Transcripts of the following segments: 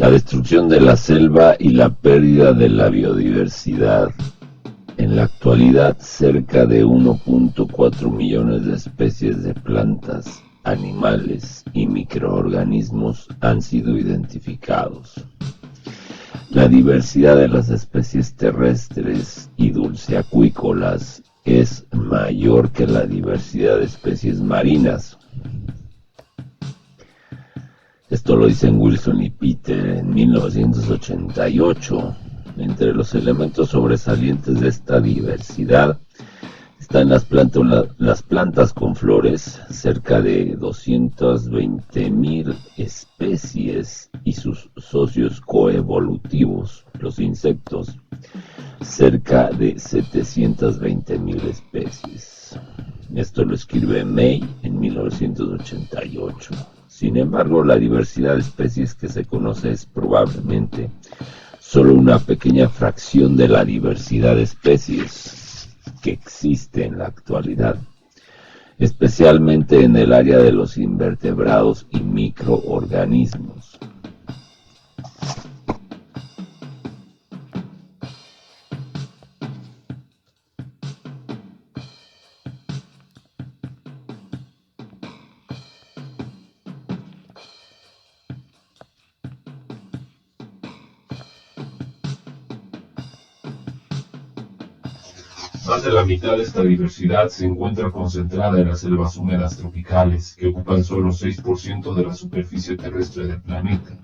La destrucción de la selva y la pérdida de la biodiversidad. En la actualidad, cerca de 1.4 millones de especies de plantas, animales y microorganismos han sido identificados. La diversidad de las especies terrestres y dulceacuícolas es mayor que la diversidad de especies marinas. Esto lo dicen Wilson y Peter en 1988. Entre los elementos sobresalientes de esta diversidad están las plantas con flores, cerca de 220,000 especies, y sus socios coevolutivos, los insectos, cerca de 720,000 especies. Esto lo escribe May en 1988. Sin embargo, la diversidad de especies que se conoce es probablemente solo una pequeña fracción de la diversidad de especies que existe en la actualidad, especialmente en el área de los invertebrados y microorganismos. Más de la mitad de esta diversidad se encuentra concentrada en las selvas húmedas tropicales, que ocupan solo 6% de la superficie terrestre del planeta.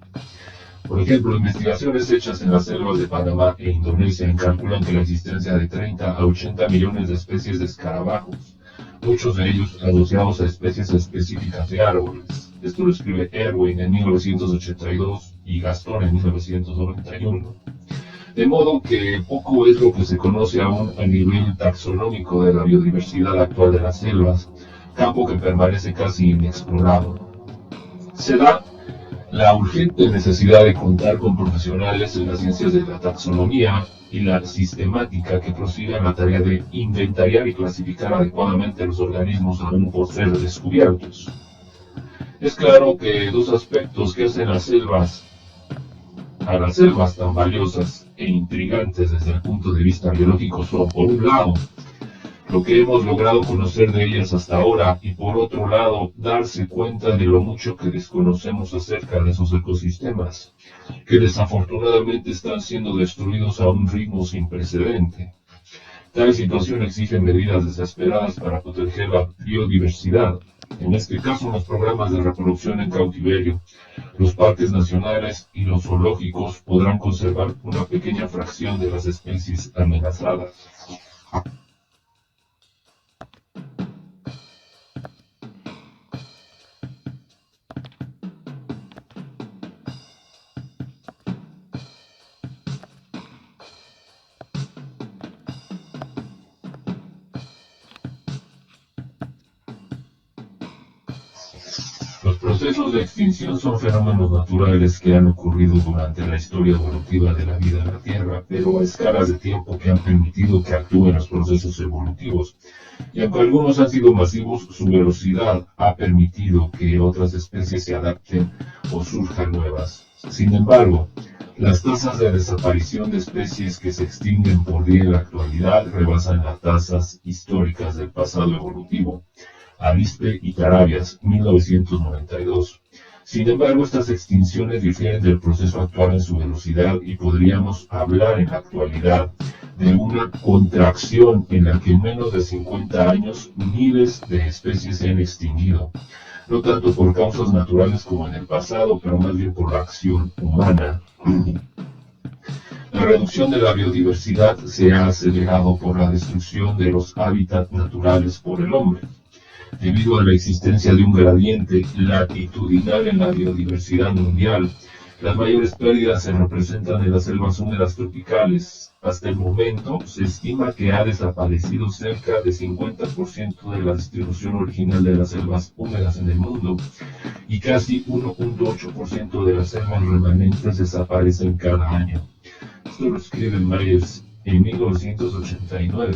Por ejemplo, investigaciones hechas en las selvas de Panamá e Indonesia calculan que la existencia de 30 a 80 millones de especies de escarabajos, muchos de ellos asociados a especies específicas de árboles. Esto lo escribe Erwin en 1982 y Gastón en 1991. De modo que poco es lo que se conoce aún a nivel taxonómico de la biodiversidad actual de las selvas, campo que permanece casi inexplorado. Se da la urgente necesidad de contar con profesionales en las ciencias de la taxonomía y la sistemática que prosigan la tarea de inventariar y clasificar adecuadamente los organismos aún por ser descubiertos. Es claro que dos aspectos que hacen a las selvas tan valiosas e intrigantes desde el punto de vista biológico son, por un lado, lo que hemos logrado conocer de ellas hasta ahora, y por otro lado, darse cuenta de lo mucho que desconocemos acerca de esos ecosistemas, que desafortunadamente están siendo destruidos a un ritmo sin precedente. Tal situación exige medidas desesperadas para proteger la biodiversidad, en este caso los programas de reproducción en cautiverio. Los parques nacionales y los zoológicos podrán conservar una pequeña fracción de las especies amenazadas. Los procesos de extinción son fenómenos naturales que han ocurrido durante la historia evolutiva de la vida en la Tierra, pero a escalas de tiempo que han permitido que actúen los procesos evolutivos. Y aunque algunos han sido masivos, su velocidad ha permitido que otras especies se adapten o surjan nuevas. Sin embargo, las tasas de desaparición de especies que se extinguen por día en la actualidad rebasan las tasas históricas del pasado evolutivo. Avispe y Carabias, 1992. Sin embargo, estas extinciones difieren del proceso actual en su velocidad y podríamos hablar en la actualidad de una contracción en la que en menos de 50 años miles de especies se han extinguido, no tanto por causas naturales como en el pasado, pero más bien por la acción humana. La reducción de la biodiversidad se ha acelerado por la destrucción de los hábitats naturales por el hombre. Debido a la existencia de un gradiente latitudinal en la biodiversidad mundial, las mayores pérdidas se representan en las selvas húmedas tropicales. Hasta el momento, se estima que ha desaparecido cerca de 50% de la distribución original de las selvas húmedas en el mundo, y casi 1.8% de las selvas remanentes desaparecen cada año. Esto lo escribe Myers en 1989.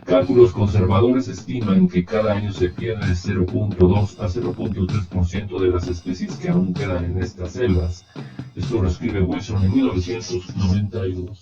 Cálculos conservadores estiman que cada año se pierde de 0.2 a 0.3% de las especies que aún quedan en estas selvas. Esto lo escribe Wilson en 1992.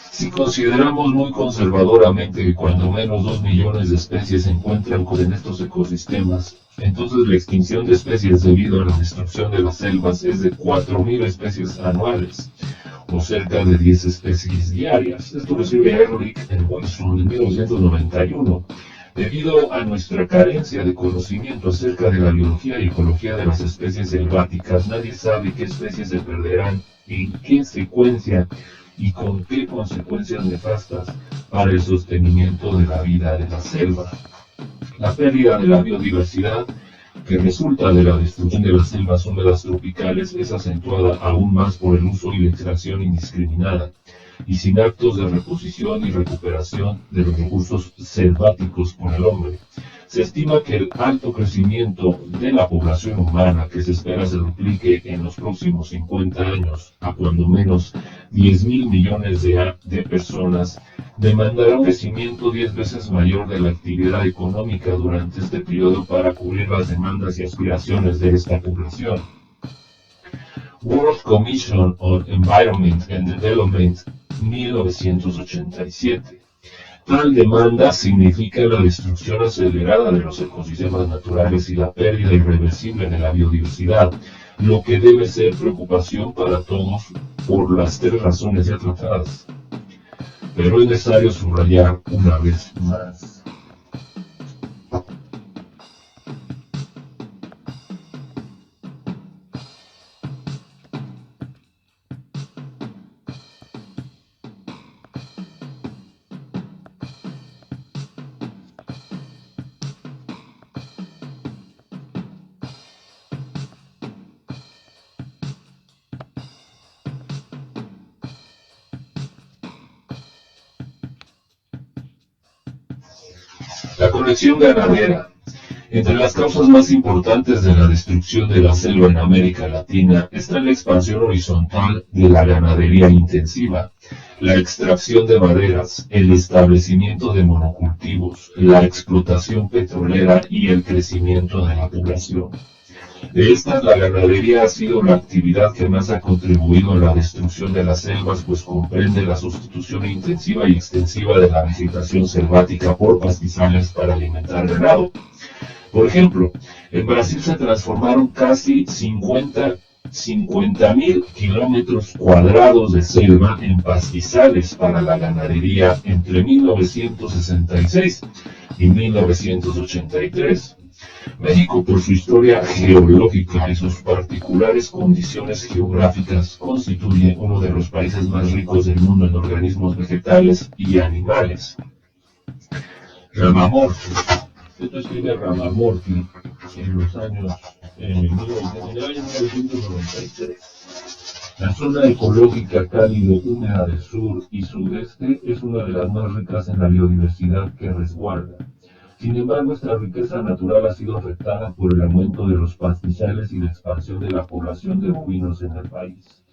Si consideramos muy conservadoramente que cuando menos 2 millones de especies se encuentran en estos ecosistemas, entonces la extinción de especies debido a la destrucción de las selvas es de 4.000 especies anuales, o cerca de 10 especies diarias. Esto lo escribe Ehrlich en Wilson en 1991. Debido a nuestra carencia de conocimiento acerca de la biología y ecología de las especies selváticas, nadie sabe qué especies se perderán, en qué secuencia y con qué consecuencias nefastas para el sostenimiento de la vida de la selva. La pérdida de la biodiversidad que resulta de la destrucción de las selvas húmedas tropicales es acentuada aún más por el uso y la extracción indiscriminada y sin actos de reposición y recuperación de los recursos selváticos por el hombre. Se estima que el alto crecimiento de la población humana, que se espera se duplique en los próximos 50 años a cuando menos 10.000 millones de personas, demandará un crecimiento 10 veces mayor de la actividad económica durante este periodo para cubrir las demandas y aspiraciones de esta población. World Commission on Environment and Development, 1987. Tal demanda significa la destrucción acelerada de los ecosistemas naturales y la pérdida irreversible de la biodiversidad, lo que debe ser preocupación para todos por las 3 razones ya tratadas. Pero es necesario subrayar una vez más. La conexión ganadera. Entre las causas más importantes de la destrucción de la selva en América Latina está la expansión horizontal de la ganadería intensiva, la extracción de maderas, el establecimiento de monocultivos, la explotación petrolera y el crecimiento de la población. De estas, la ganadería ha sido la actividad que más ha contribuido a la destrucción de las selvas, pues comprende la sustitución intensiva y extensiva de la vegetación selvática por pastizales para alimentar ganado. Por ejemplo, en Brasil se transformaron casi 50.000 kilómetros cuadrados de selva en pastizales para la ganadería entre 1966 y 1983. México, por su historia geológica y sus particulares condiciones geográficas, constituye uno de los países más ricos del mundo en organismos vegetales y animales. Ramamorfi. Esto escribe Ramamorfi en el año 1993. La zona ecológica cálido-húmeda del sur y sudeste es una de las más ricas en la biodiversidad que resguarda. Sin embargo, esta riqueza natural ha sido afectada por el aumento de los pastizales y la expansión de la población de bovinos en el país.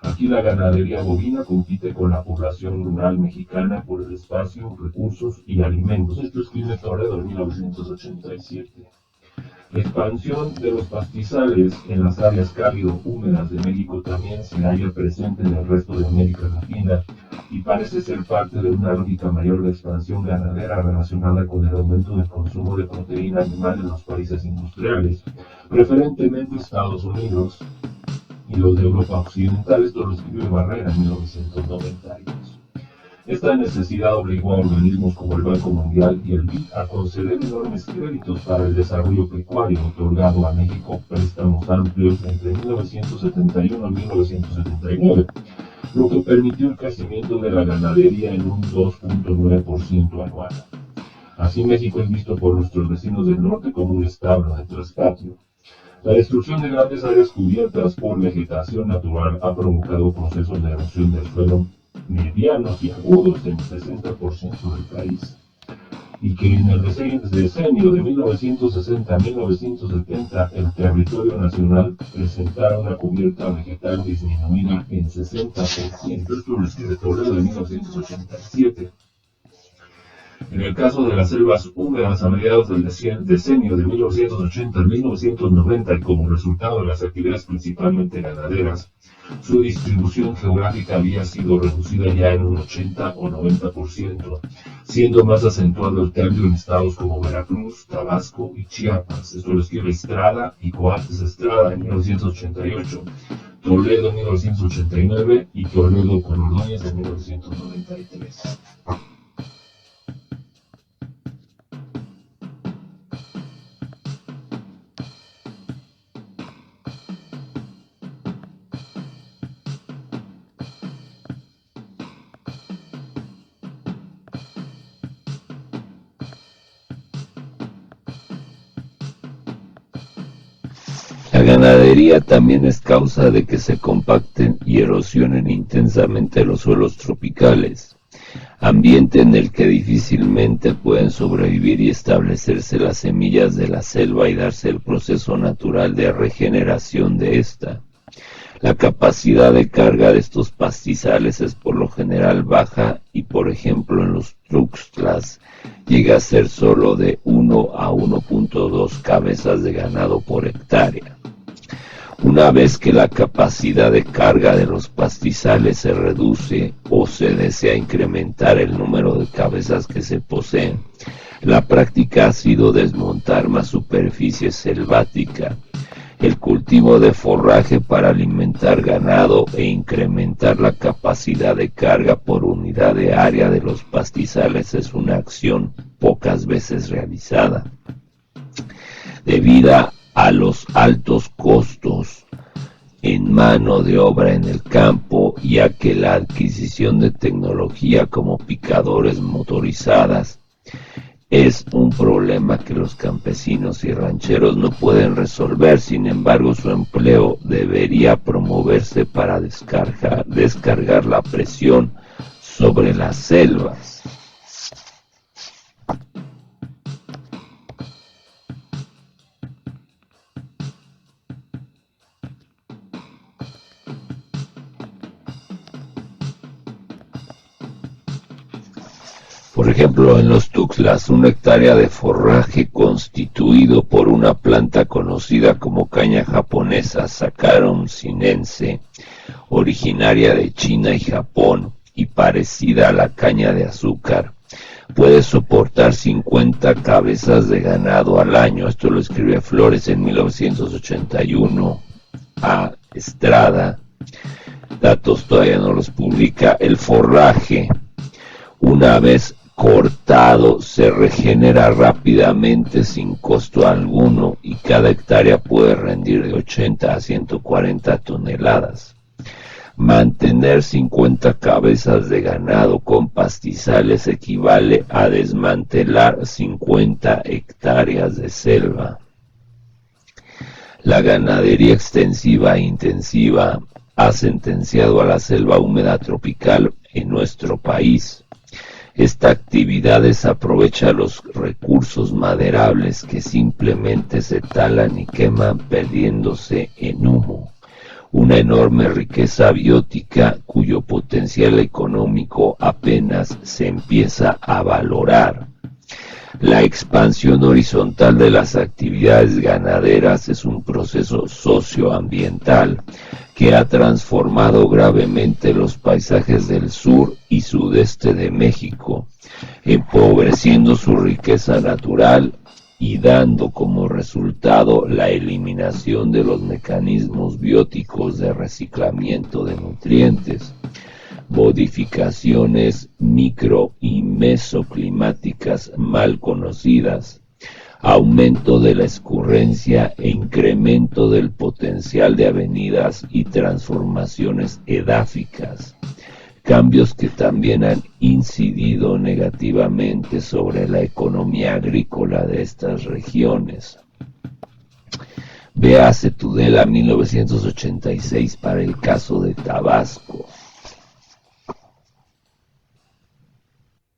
Aquí la ganadería bovina compite con la población rural mexicana por el espacio, recursos y alimentos. Esto escribe Toledo en 1987. La expansión de los pastizales en las áreas cálido-húmedas de México también se halla presente en el resto de América Latina y parece ser parte de una lógica mayor de expansión ganadera relacionada con el aumento del consumo de proteína animal en los países industriales, preferentemente Estados Unidos y los de Europa Occidental. Esto lo escribe Barrera en 1992. Esta necesidad obligó a organismos como el Banco Mundial y el BID a conceder enormes créditos para el desarrollo pecuario, otorgado a México préstamos amplios entre 1971 y 1979, lo que permitió el crecimiento de la ganadería en un 2.9% anual. Así México es visto por nuestros vecinos del norte como un establo de traspatio. La destrucción de grandes áreas cubiertas por vegetación natural ha provocado procesos de erosión del suelo medianos y agudos en el 60% del país, y que en el decenio de 1960 a 1970 el territorio nacional presentara una cubierta vegetal disminuida en 60%. Esto lo escribe Toledo en 1987. En el caso de las selvas húmedas a mediados del decenio de 1980 a 1990 y como resultado de las actividades principalmente ganaderas, su distribución geográfica había sido reducida ya en un 80 o 90%, siendo más acentuado el cambio en estados como Veracruz, Tabasco y Chiapas. Esto lo escribe Estrada y Coates Estrada en 1988, Toledo en 1989 y Toledo con Ordóñez en 1993. La ganadería también es causa de que se compacten y erosionen intensamente los suelos tropicales, ambiente en el que difícilmente pueden sobrevivir y establecerse las semillas de la selva y darse el proceso natural de regeneración de esta. La capacidad de carga de estos pastizales es por lo general baja y, por ejemplo, en los Tuxtlas llega a ser solo de 1 a 1.2 cabezas de ganado por hectárea. Una vez que la capacidad de carga de los pastizales se reduce o se desea incrementar el número de cabezas que se poseen, la práctica ha sido desmontar más superficie selvática, el cultivo de forraje para alimentar ganado e incrementar la capacidad de carga por unidad de área de los pastizales es una acción pocas veces realizada. Debido a los altos costos en mano de obra en el campo, ya que la adquisición de tecnología como picadores motorizadas es un problema que los campesinos y rancheros no pueden resolver. Sin embargo, su empleo debería promoverse para descargar la presión sobre las selvas. Por ejemplo, en los Tuxtlas, una hectárea de forraje constituido por una planta conocida como caña japonesa Saccharum sinense, originaria de China y Japón y parecida a la caña de azúcar, puede soportar 50 cabezas de ganado al año. Esto lo escribe Flores en 1981 a Estrada. Datos todavía no los publica. El forraje, una vez cortado, se regenera rápidamente sin costo alguno y cada hectárea puede rendir de 80 a 140 toneladas. Mantener 50 cabezas de ganado con pastizales equivale a desmantelar 50 hectáreas de selva. La ganadería extensiva e intensiva ha sentenciado a la selva húmeda tropical en nuestro país. Esta actividad desaprovecha los recursos maderables que simplemente se talan y queman perdiéndose en humo. Una enorme riqueza biótica cuyo potencial económico apenas se empieza a valorar. La expansión horizontal de las actividades ganaderas es un proceso socioambiental que ha transformado gravemente los paisajes del sur y sudeste de México, empobreciendo su riqueza natural y dando como resultado la eliminación de los mecanismos bióticos de reciclamiento de nutrientes, modificaciones micro y mesoclimáticas mal conocidas, aumento de la escurrencia e incremento del potencial de avenidas y transformaciones edáficas. cambios que también han incidido negativamente sobre la economía agrícola de estas regiones. Véase Tudela 1986 para el caso de Tabasco.